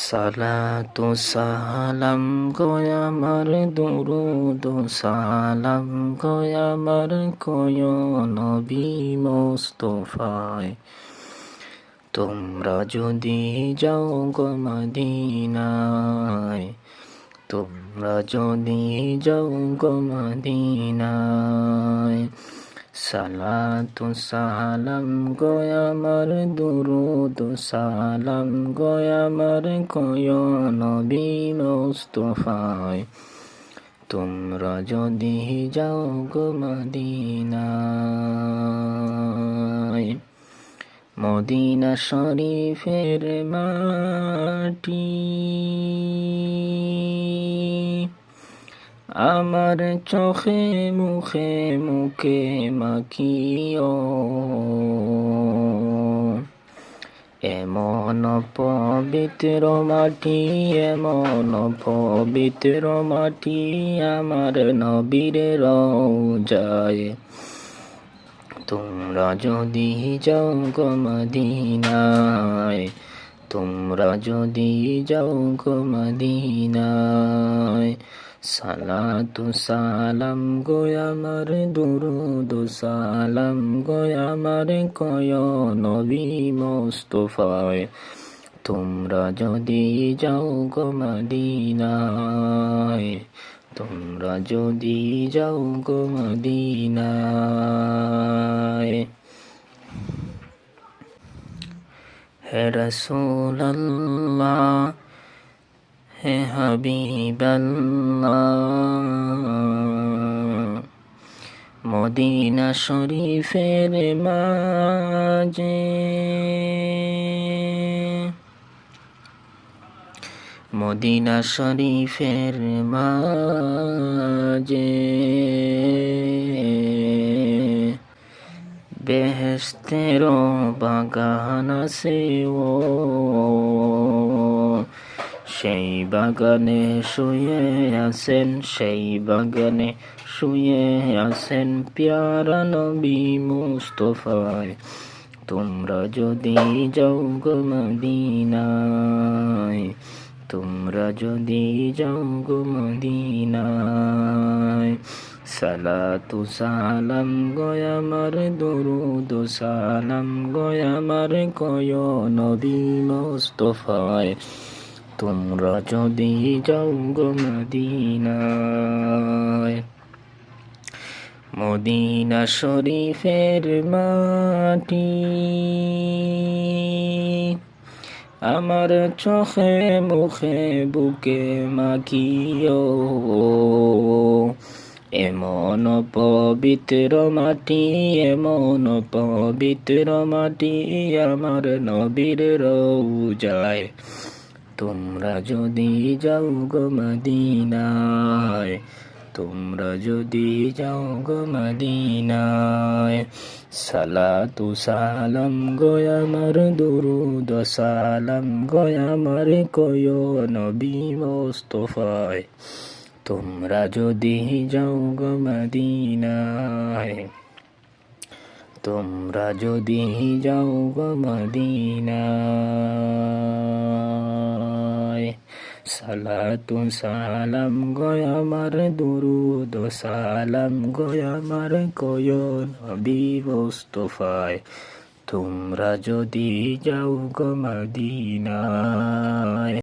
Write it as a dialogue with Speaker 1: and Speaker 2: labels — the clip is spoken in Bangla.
Speaker 1: সালাতু সালাম গো আমার দুরুদ সালাম গো আমার কয় নবী মুস্তাফায়। তোমরা যদি যাও গো মদিনায়, তোমরা যদি যাও গো মদিনায়, সালাতু সালাম গো আমার দুরুদ সালাম গো আমার কয় নবী মুস্তাফায়। তোমরা যদি যাও গো মদিনায়, মদিনা শরীফের মাটি আমার চোখে মুখে মুখে মাখিও। এমন পবিত্র মাটি, এমন পবিত্র মাটি আমার নবীর রওজায়। তোমরা যদি যাও গো মদিনায়, তোমরা যদি যাও গো মদিনায়, সালাতু সালাম গো আমার দুরুদ সালাম গো আমার কয় নবী মুস্তাফায়। তোমরা যদি যাও গো মদিনায়, তোমরা যদি যাও গো মদিনায়। হে রাসূলুল্লাহ হে হাবিবাল্লাহ, মদিনা শরীফের মাঝে, মদিনা শরীফের মাঝে বেহেশতের বাগান আছে ও, সেই বাগানে শুয়ে আছেন, সেই বাগানে শুয়ে আছেন প্যারা নবী মুস্তাফায়। তোমরা যদি যাও গো মদিনায়, তোমরা যদি যাও গো মদিনায়, সালাতু সালাম গো আমার দুরুদ সালাম গো আমার কয় নবী মুস্তাফায়। তোমরা যদি যাও গো মদিনায়, মদিনা শরীফের মাটি আমার চোখে মুখে বুকে মাখিও। এমন পবিত্র মাটি, এমন পবিত্র মাটি আমার নবীর রওজায়। তোমরা যদি যাও গো মদিনায়, তোমরা যদি যাও গো মদিনায়, সালাতু সালাম গো আমার দুরুদ সালাম গো আমার কয় নবী মুস্তাফায়। তোমরা যদি যাও গো মদিনায়, তোমরা যদি যাও গো মদিনায়, সালাতু সালাম গো আমার দুরুদ সালাম গো আমার কয় নবী মুস্তাফায়। তোমরা যদি যাও গো মদিনায়।